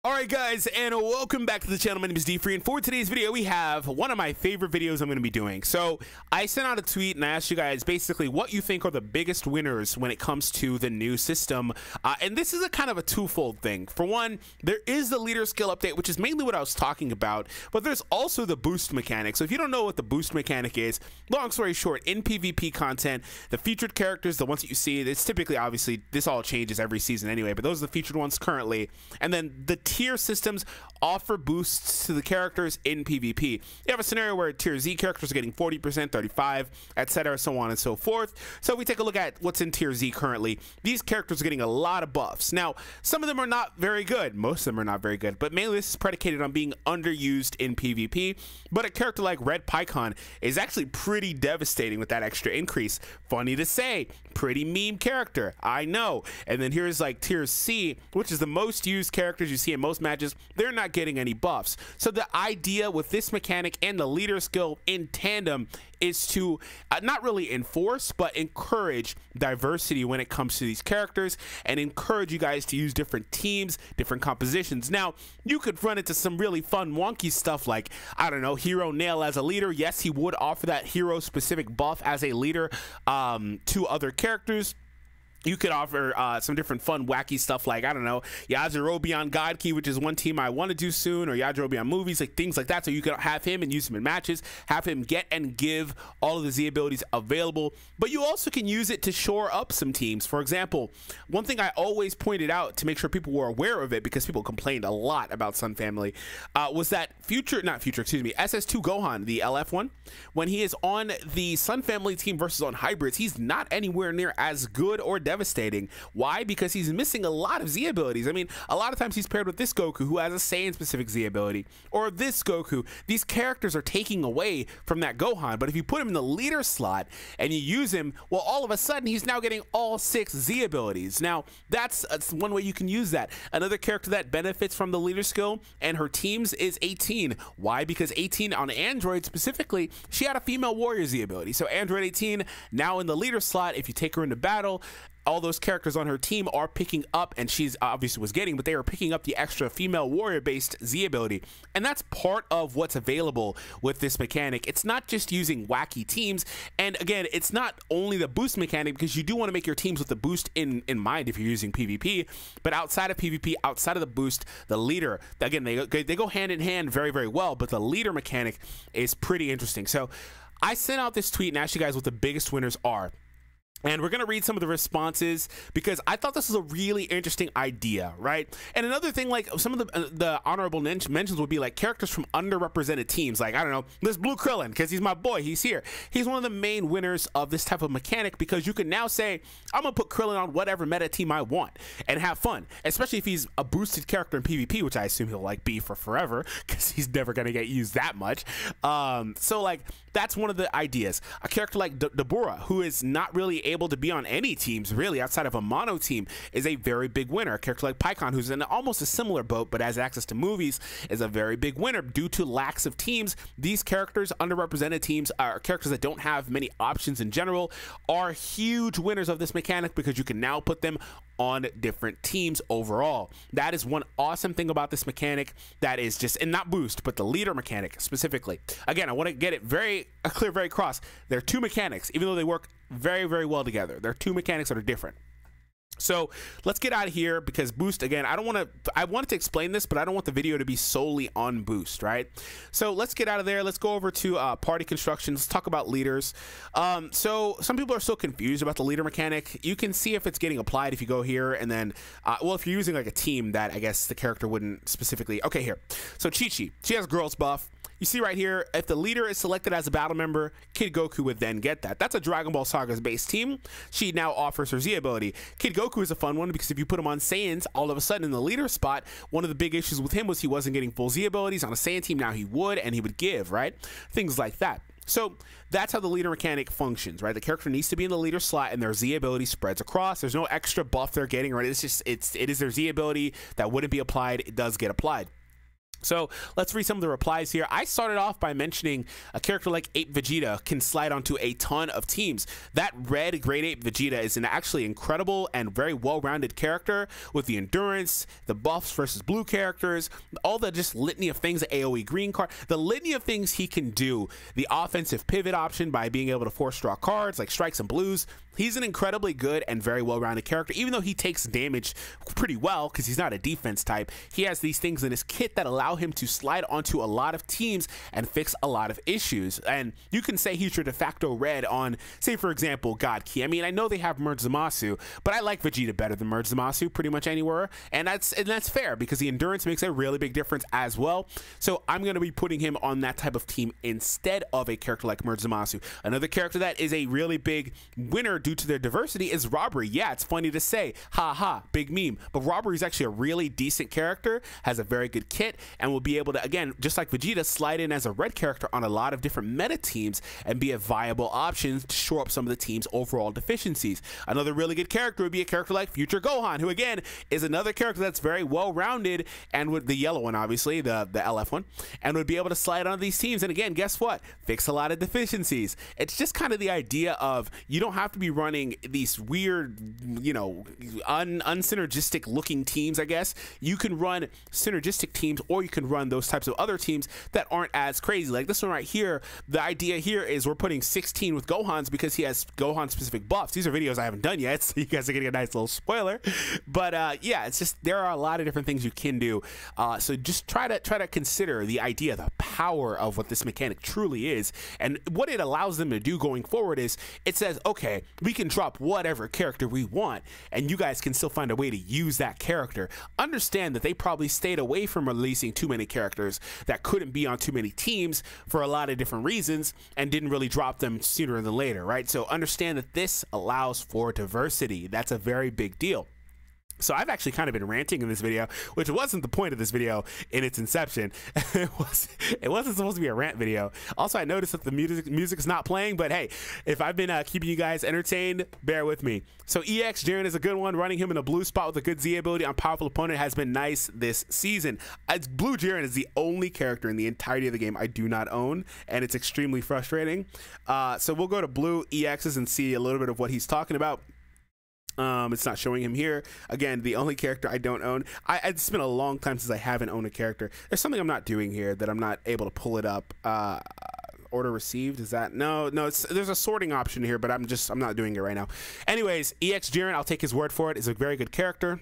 Alright guys, and welcome back to the channel. My name is D3, and for today's video we have one of my favorite videos I'm going to be doing. So I sent out a tweet and I asked you guys basically what you think are the biggest winners when it comes to the new system, and this is a kind of a twofold thing. For one, there is the leader skill update, which is mainly what I was talking about, but there's also the boost mechanic. So if you don't know what the boost mechanic is, long story short, in PvP content, the featured characters, the ones that you see, it's typically, obviously this all changes every season anyway, but those are the featured ones currently, and then the tier systems offer boosts to the characters in PvP. You have a scenario where tier Z characters are getting 40%, 35, etc., so on and so forth. So if we take a look at what's in tier Z currently, these characters are getting a lot of buffs. Now, some of them are not very good. Most of them are not very good, but mainly this is predicated on being underused in PvP. But a character like Red Pycon is actually pretty devastating with that extra increase. Funny to say, pretty meme character, I know. And then here's like tier C, which is the most used characters you see in most matches. They're not getting any buffs. So the idea with this mechanic and the leader skill in tandem is to not really enforce but encourage diversity when it comes to these characters, and encourage you guys to use different teams, different compositions. Now you could run into some really fun wonky stuff like, I don't know, Hero Nail as a leader. Yes, he would offer that hero specific buff as a leader to other characters. You could offer some different fun, wacky stuff like, I don't know, Yajirobe on God Key, which is one team I want to do soon, or Yajirobe on movies, like things like that. So you could have him and use him in matches, have him get and give all of the Z abilities available. But you also can use it to shore up some teams. For example, one thing I always pointed out to make sure people were aware of it, because people complained a lot about Sun Family, was that SS4 Gohan, the LF one, when he is on the Sun Family team versus on hybrids, he's not anywhere near as good or devastating. Why? Because he's missing a lot of Z abilities. I mean, a lot of times he's paired with this Goku who has a Saiyan specific Z ability, or this Goku. These characters are taking away from that Gohan, but if you put him in the leader slot and you use him, well, all of a sudden he's now getting all 6 Z abilities. Now that's one way you can use that. Another character that benefits from the leader skill and her teams is 18. Why? Because 18 on Android specifically, she had a female warrior Z ability. So Android 18 now in the leader slot, if you take her into battle, all those characters on her team are picking up, and she's obviously was getting, but they are picking up the extra female warrior based Z ability. And that's part of what's available with this mechanic. It's not just using wacky teams. And again, it's not only the boost mechanic, because you do want to make your teams with the boost in mind if you're using PvP, but outside of PvP, outside of the boost, the leader, again, they go hand in hand very, very well, but the leader mechanic is pretty interesting. So I sent out this tweet and asked you guys what the biggest winners are. And we're going to read some of the responses, because I thought this was a really interesting idea, right? And another thing, like some of the honorable mentions would be like characters from underrepresented teams. Like, I don't know, this Blue Krillin, because he's my boy, he's here. He's one of the main winners of this type of mechanic, because you can now say, I'm going to put Krillin on whatever meta team I want and have fun, especially if he's a boosted character in PvP, which I assume he'll like be for forever, because he's never going to get used that much. So like, that's one of the ideas. A character like Dabura, who is not really able to be on any teams really outside of a mono team, is a very big winner. A character like Pycon, who's in almost a similar boat but has access to movies, is a very big winner due to lacks of teams. These characters, underrepresented teams, are characters that don't have many options in general, are huge winners of this mechanic, because you can now put them on different teams overall. That is one awesome thing about this mechanic, that is just, and not boost, but the leader mechanic specifically. Again, I want to get it very clear, very cross. There are two mechanics, even though they work very, very well together. There are two mechanics that are different. So let's get out of here, because boost, again, I wanted to explain this, but I don't want the video to be solely on boost, right? So let's get out of there. Let's go over to party construction. Let's talk about leaders. So some people are still confused about the leader mechanic. You can see if it's getting applied if you go here, and then well, if you're using like a team that I guess the character wouldn't specifically. Okay, here, so Chi-Chi, she has girls buff. You see right here, if the leader is selected as a battle member, Kid Goku would then get that. That's a Dragon Ball Saga's base team. She now offers her Z ability. Kid Goku is a fun one, because if you put him on Saiyans, all of a sudden in the leader spot, one of the big issues with him was he wasn't getting full Z abilities. On a Saiyan team now he would, and he would give, right? Things like that. So that's how the leader mechanic functions, right? The character needs to be in the leader slot, and their Z ability spreads across. There's no extra buff they're getting, right? It's just, it is their Z ability that wouldn't be applied. It does get applied. So let's read some of the replies here. I started off by mentioning a character like Ape Vegeta can slide onto a ton of teams. That red Great Ape Vegeta is an actually incredible and very well-rounded character with the endurance, the buffs versus blue characters, all the just litany of things, the AoE green card, the litany of things he can do, the offensive pivot option by being able to force draw cards like strikes and blues. He's an incredibly good and very well-rounded character. Even though he takes damage pretty well because he's not a defense type, he has these things in his kit that allow him to slide onto a lot of teams and fix a lot of issues. And you can say he's your de facto red on, say for example, God Key. I mean, I know they have Merge Zamasu, but I like Vegeta better than Merge Zamasu pretty much anywhere, and that's fair because the endurance makes a really big difference as well. So I'm going to be putting him on that type of team instead of a character like Merge Zamasu. Another character that is a really big winner due to their diversity is Robbery. Yeah, it's funny to say, ha, big meme, but Robbery is actually a really decent character, has a very good kit, and will be able to, again, just like Vegeta, slide in as a red character on a lot of different meta teams and be a viable option to shore up some of the team's overall deficiencies. Another really good character would be a character like Future Gohan, who again is another character that's very well-rounded, and with the yellow one, obviously, the LF one, and would be able to slide onto these teams, and again, guess what? Fix a lot of deficiencies. It's just kind of the idea of you don't have to be running these weird, you know, unsynergistic looking teams, I guess. You can run synergistic teams, or you can run those types of other teams that aren't as crazy. Like this one right here, the idea here is we're putting 16 with Gohan's because he has Gohan specific buffs. These are videos I haven't done yet, so you guys are getting a nice little spoiler. But yeah, it's just, there are a lot of different things you can do. So just try to consider the idea, the power of what this mechanic truly is, and what it allows them to do going forward is it says, okay, we can drop whatever character we want, and you guys can still find a way to use that character. Understand that they probably stayed away from releasing too many characters that couldn't be on too many teams for a lot of different reasons and didn't really drop them sooner than later, right? So understand that this allows for diversity. That's a very big deal. So I've actually kind of been ranting in this video, which wasn't the point of this video in its inception. It wasn't supposed to be a rant video. Also, I noticed that the music's not playing, but hey, if I've been keeping you guys entertained, bear with me. So EX Jiren is a good one. Running him in a blue spot with a good Z ability on powerful opponent has been nice this season. Blue Jiren is the only character in the entirety of the game I do not own, and it's extremely frustrating. So we'll go to blue EXs and see a little bit of what he's talking about. It's not showing him here. Again, the only character I don't own. It's been a long time since I haven't owned a character. There's something I'm not doing here that I'm not able to pull it up. Order received, is that? No, there's a sorting option here, but I'm not doing it right now. Anyways, EX Jiren, I'll take his word for it, is a very good character.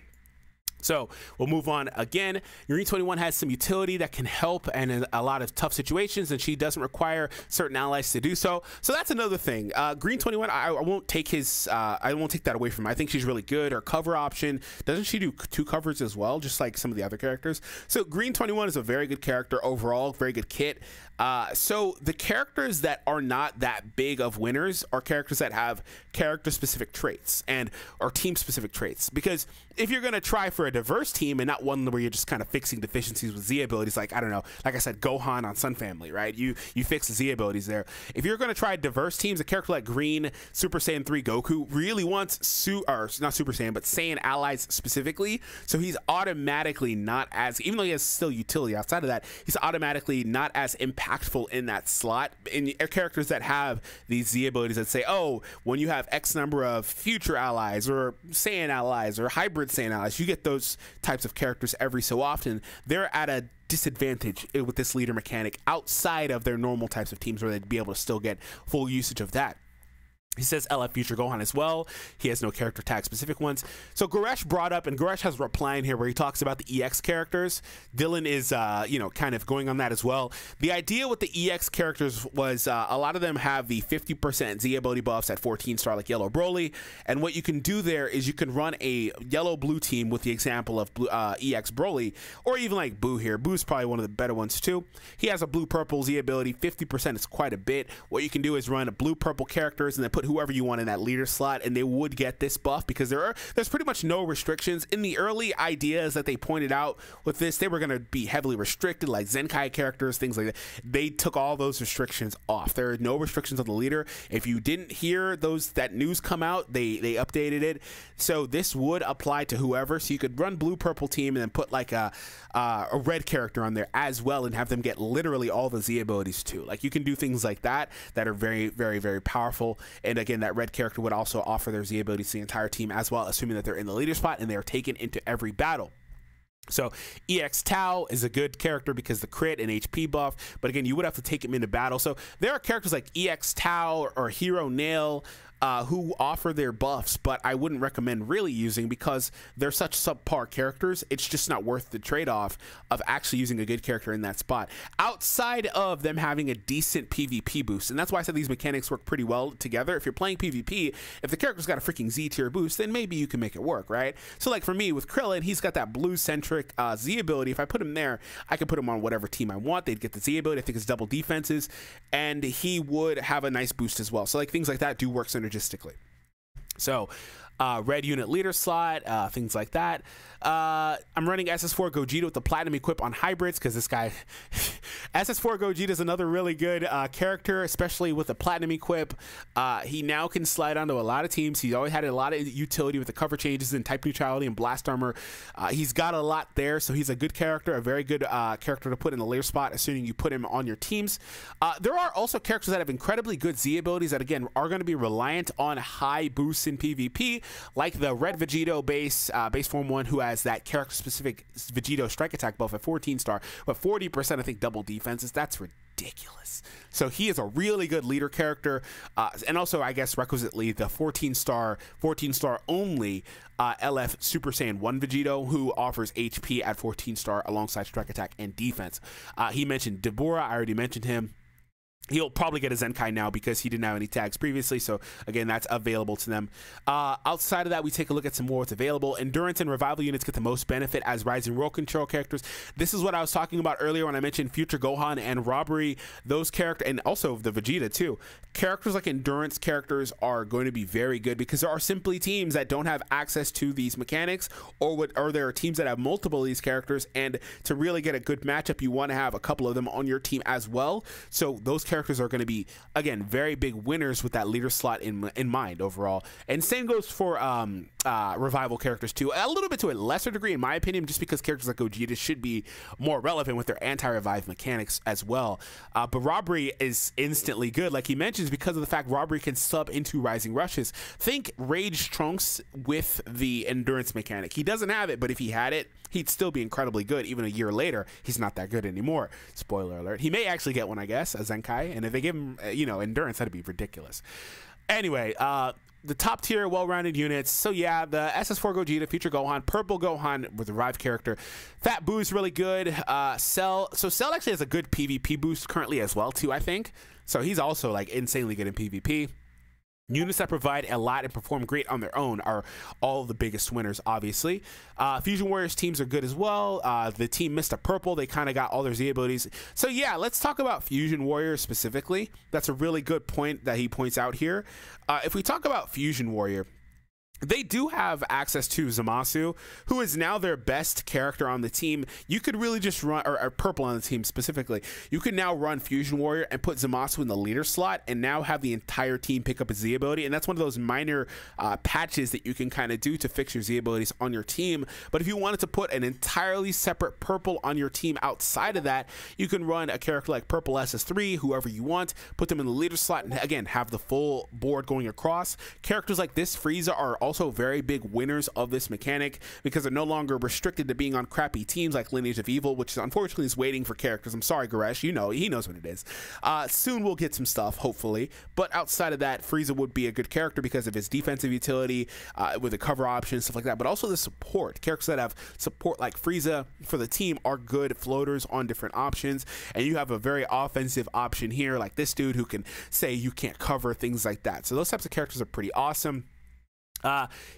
So we'll move on again. Green 21 has some utility that can help in a lot of tough situations, and she doesn't require certain allies to do so. So that's another thing. Green 21, I won't take his. I won't take that away from her. I think she's really good. Her cover option, doesn't she do 2 covers as well, just like some of the other characters? So Green 21 is a very good character overall, very good kit. So the characters that are not that big of winners are characters that have character-specific traits or team-specific traits. Because if you're going to try for a diverse team and not one where you're just kind of fixing deficiencies with Z abilities, like, I don't know, like I said, Gohan on Sun Family, right? You fix the Z abilities there. If you're going to try diverse teams, a character like Green Super Saiyan 3 Goku really wants not Super Saiyan, but Saiyan allies specifically. So he's automatically not as, even though he has still utility outside of that, he's automatically not as impactful in that slot. In characters that have these Z abilities that say, oh, when you have X number of future allies or Saiyan allies or hybrid Saiyan allies, you get those types of characters every so often. They're at a disadvantage with this leader mechanic outside of their normal types of teams where they'd be able to still get full usage of that. He says LF Future Gohan as well. He has no character tag specific ones. So Goresh brought up, and Goresh has a reply in here where he talks about the EX characters. Dylan is, kind of going on that as well. The idea with the EX characters was a lot of them have the 50% Z ability buffs at 14-star like Yellow Broly. And what you can do there is you can run a yellow-blue team with the example of EX Broly, or even like Boo here. Boo's probably one of the better ones too. He has a blue-purple Z ability. 50% is quite a bit. What you can do is run a blue-purple characters and then put put whoever you want in that leader slot, and they would get this buff because there's pretty much no restrictions. In the early ideas that they pointed out with this, they were going to be heavily restricted, like Zenkai characters, things like that. They took all those restrictions off. There are no restrictions on the leader. If you didn't hear that news come out, they updated it. So this would apply to whoever. So you could run blue purple team and then put like a red character on there as well and have them get literally all the Z abilities too. Like you can do things like that that are very, very, very powerful. And again, that red character would also offer their Z abilities to the entire team as well, assuming that they're in the leader spot and they're taken into every battle. So EX Tau is a good character because the crit and HP buff, but again, you would have to take him into battle. So there are characters like EX Tau or Hero Nail who offer their buffs, but I wouldn't recommend really using because they're such subpar characters. It's just not worth the trade-off of actually using a good character in that spot outside of them having a decent PvP boost. And that's why I said these mechanics work pretty well together. If you're playing PvP, if the character's got a freaking Z tier boost, then maybe you can make it work, right? So like for me with Krillin, he's got that blue centric Z ability. If I put him there, I can put him on whatever team I want. They'd get the Z ability. I think it's double defenses, and he would have a nice boost as well. So like things like that do work synergistically. So red unit leader slot, things like that. I'm running Ss4 Gogeta with the platinum equip on hybrids because this guy Ss4 Gogeta is another really good character, especially with the platinum equip. He now can slide onto a lot of teams. He's always had a lot of utility with the cover changes and type neutrality and blast armor. He's got a lot there, so he's a good character, a very good character to put in the leader spot, assuming you put him on your teams. There are also characters that have incredibly good Z abilities that again are going to be reliant on high boosts in PvP, like the red Vegito base form 1, who has that character specific Vegito strike attack buff at 14 star, but 40% I think double defenses. That's ridiculous. So he is a really good leader character, and also I guess requisitely the 14 star only LF Super Saiyan 1 Vegito, who offers HP at 14 star alongside strike attack and defense. He mentioned Deborah. I already mentioned him. He'll probably get a Zenkai now because he didn't have any tags previously, so again, that's available to them. Outside of that, we take a look at some more what's available. Endurance and Revival units get the most benefit as Rising World Control characters. This is what I was talking about earlier when I mentioned Future Gohan and Robbery. Those characters, and also the Vegeta too. Characters like Endurance characters are going to be very good because there are simply teams that don't have access to these mechanics, or there are teams that have multiple of these characters, and to really get a good matchup, you want to have a couple of them on your team as well. So those characters are going to be, again, very big winners with that leader slot in mind overall. And same goes for Revival characters too, a little bit to a lesser degree in my opinion, just because characters like Gogeta should be more relevant with their anti-revive mechanics as well. But Robbery is instantly good, like he mentions, because of the fact Robbery can sub into Rising Rushes. Think Rage Trunks with the Endurance mechanic. He doesn't have it, but if he had it, he'd still be incredibly good. Even a year later, he's not that good anymore. Spoiler alert. He may actually get one, I guess, a Zenkai, and if they give him, Endurance, that'd be ridiculous. Anyway, the top tier well-rounded units. So yeah, the Ss4 Gogeta, Future Gohan, Purple Gohan with the Revive character. Fat Boo's really good. Cell actually has a good PvP boost currently as well too, I think. So he's also like insanely good in PvP. Units that provide a lot and perform great on their own are all the biggest winners, obviously. Fusion Warriors teams are good as well. The team Mr. Purple, they kind of got all their Z abilities. So yeah, let's talk about Fusion Warriors specifically. That's a really good point that he points out here. If we talk about Fusion Warrior, they do have access to Zamasu, who is now their best character on the team. You could really just run, or Purple on the team specifically, you could now run Fusion Warrior and put Zamasu in the leader slot and now have the entire team pick up a Z ability. And that's one of those minor patches that you can kind of do to fix your Z abilities on your team. But if you wanted to put an entirely separate Purple on your team outside of that, you can run a character like Purple SS3, whoever you want, put them in the leader slot, and again, have the full board going across. Characters like this, Frieza, are also very big winners of this mechanic because they're no longer restricted to being on crappy teams like Lineage of Evil, which unfortunately is waiting for characters. I'm sorry, Goresh, he knows what it is. Soon we'll get some stuff, hopefully, but outside of that, Frieza would be a good character because of his defensive utility with the cover options, stuff like that, but also the support. Characters that have support like Frieza for the team are good floaters on different options, and you have a very offensive option here like this dude who can say you can't cover, things like that. So those types of characters are pretty awesome.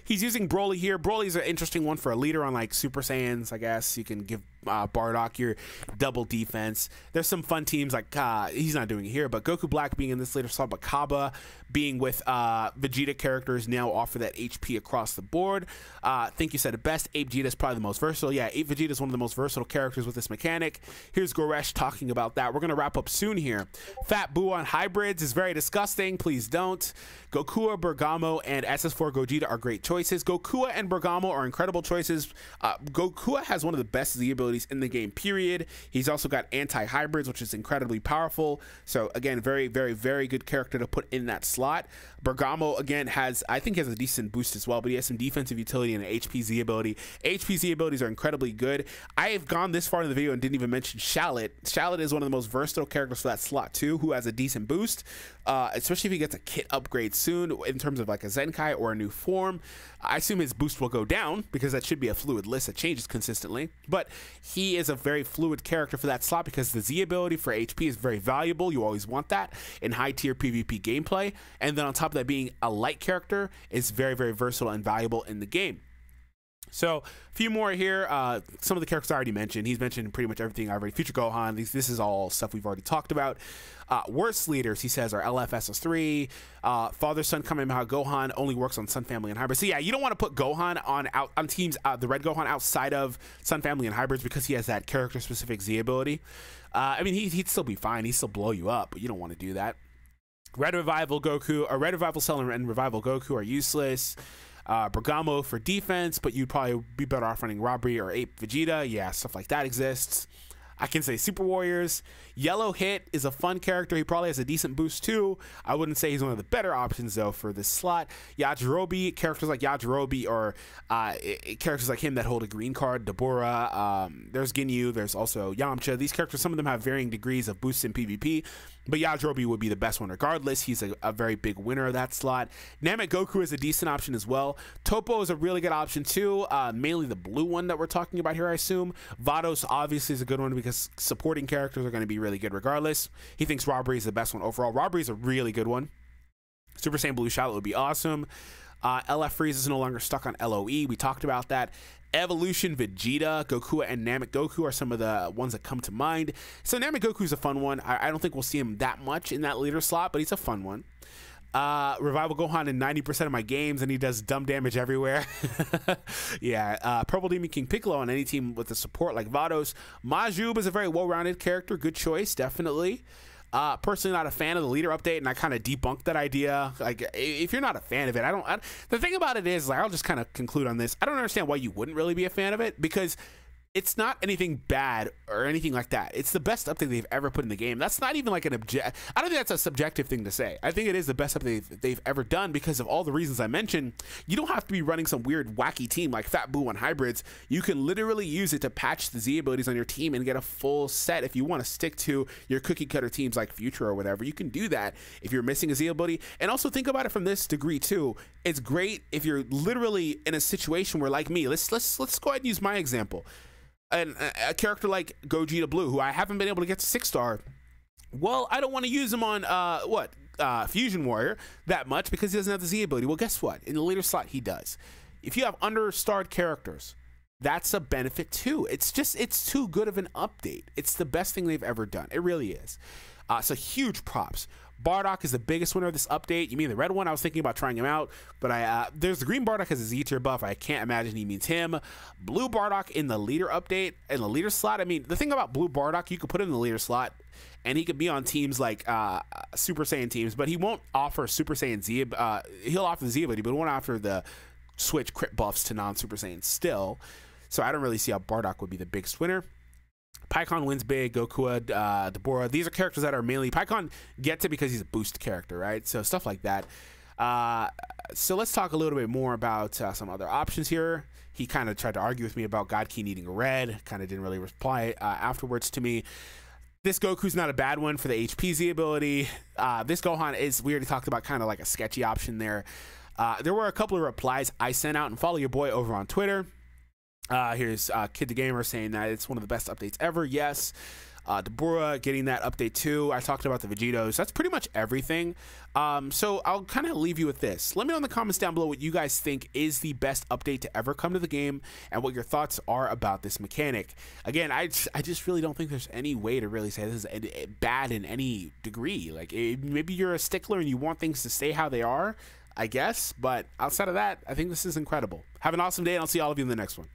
He's using Broly here. Broly's an interesting one for a leader on like Super Saiyans, I guess. You can give Bardock, your double defense. There's some fun teams like he's not doing it here, but Goku Black being in this later slot, but Kaba being with Vegeta characters now offer that HP across the board. I think you said it best. Ape Vegeta is probably the most versatile. Yeah, Ape Vegeta is one of the most versatile characters with this mechanic. Here's Goresh talking about that. We're going to wrap up soon here. Fat Buu on hybrids is very disgusting. Please don't. Gokua, Bergamo, and Ss4 Gogeta are great choices. Gokua and Bergamo are incredible choices. Gokua has one of the best Z abilities in the game, period. He's also got anti-hybrids, which is incredibly powerful. So again, very, very, very good character to put in that slot. Bergamo, again, I think he has a decent boost as well, but he has some defensive utility and an HP Z ability. HP Z abilities are incredibly good. I have gone this far in the video and didn't even mention Shalit. Shalit is one of the most versatile characters for that slot too, who has a decent boost, especially if he gets a kit upgrade soon in terms of like a Zenkai or a new form. I assume his boost will go down because that should be a fluid list that changes consistently, but he is a very fluid character for that slot because the Z ability for HP is very valuable. You always want that in high tier PvP gameplay, and then on top of that, being a light character is very, very versatile and valuable in the game. So a few more here. Some of the characters I already mentioned. He's mentioned pretty much everything I already. Future Gohan. This is all stuff we've already talked about. Worst leaders, he says, are LF, SS3. Father Son Kamehameha Gohan only works on Sun Family and Hybrids. So yeah, you don't want to put Gohan on teams, the Red Gohan outside of Sun Family and Hybrids because he has that character specific Z ability. I mean, he'd still be fine. He'd still blow you up, but you don't want to do that. Red Revival Goku, or Red Revival Cell and Revival Goku are useless. Bergamo for defense, but you'd probably be better off running Robbery or Ape Vegeta. Yeah, stuff like that exists. I can say Super Warriors. Yellow Hit is a fun character. He probably has a decent boost too. I wouldn't say he's one of the better options though for this slot. Yajirobe, characters like Yajirobe or characters like him that hold a green card. Deborah, there's Ginyu, there's also Yamcha. These characters, some of them have varying degrees of boosts in PvP, but Yajirobe would be the best one regardless. He's a very big winner of that slot. Namek Goku is a decent option as well. Topo is a really good option too, mainly the blue one that we're talking about here, I assume. Vados obviously is a good one because supporting characters are going to be really good regardless. He thinks Robbery is the best one overall. Robbery is a really good one. Super Saiyan Blue Charlotte would be awesome. LF Freeze is no longer stuck on LOE. We talked about that. Evolution Vegeta, Gokua, and Namek Goku are some of the ones that come to mind. So Namek Goku is a fun one. I don't think we'll see him that much in that leader slot, but he's a fun one. Revival Gohan in 90% of my games, and he does dumb damage everywhere. Yeah, Purple Demon King Piccolo on any team with the support like Vados. Majub is a very well-rounded character. Good choice, definitely. Personally not a fan of the leader update, and I kind of debunked that idea. Like, if you're not a fan of it, the thing about it is, like, I'll just kind of conclude on this. I don't understand why you wouldn't really be a fan of it, because it's not anything bad or anything like that. It's the best update they've ever put in the game. That's not even like an I don't think that's a subjective thing to say. I think it is the best update they've ever done because of all the reasons I mentioned. You don't have to be running some weird wacky team like Fat Buu on hybrids. You can literally use it to patch the Z abilities on your team and get a full set. If you want to stick to your cookie cutter teams like Future or whatever, you can do that if you're missing a Z ability. And also think about it from this degree too. It's great if you're literally in a situation where, like me, let's go ahead and use my example. And a character like Gogeta Blue, who I haven't been able to get to 6-star, well, I don't want to use him on Fusion Warrior that much because he doesn't have the Z ability. Well, guess what? In the later slot, he does. If you have understarred characters, that's a benefit too. It's too good of an update. It's the best thing they've ever done. It really is. So huge props. Bardock is the biggest winner of this update. You mean the red one? I was thinking about trying him out, but there's the green Bardock has a Z tier buff. I can't imagine he means him. Blue Bardock in the leader update, in the leader slot. I mean, the thing about Blue Bardock, you could put him in the leader slot, and he could be on teams like Super Saiyan teams, but he won't offer Super Saiyan Z. He'll offer the Z ability, but he won't offer the switch crit buffs to non-Super Saiyan still. So I don't really see how Bardock would be the biggest winner. Pycon wins big. Goku, Deborah. These are characters that are mainly Pycon gets it because he's a boost character, right? So stuff like that. So let's talk a little bit more about some other options here. He kind of tried to argue with me about God Key needing a red. Kind of didn't really reply afterwards to me. This Goku's not a bad one for the HPZ ability. This Gohan is, we already talked about, kind of like a sketchy option there. There were a couple of replies I sent out, and follow your boy over on Twitter. Here's Kid the Gamer saying that it's one of the best updates ever. Yes. Deborah getting that update too. I talked about the Vegitos. That's pretty much everything. So I'll kind of leave you with this. Let me know in the comments down below what you guys think is the best update to ever come to the game and what your thoughts are about this mechanic. Again, I just really don't think there's any way to really say this is bad in any degree. Like, maybe you're a stickler and you want things to stay how they are, I guess. But outside of that, I think this is incredible. Have an awesome day, and I'll see all of you in the next one.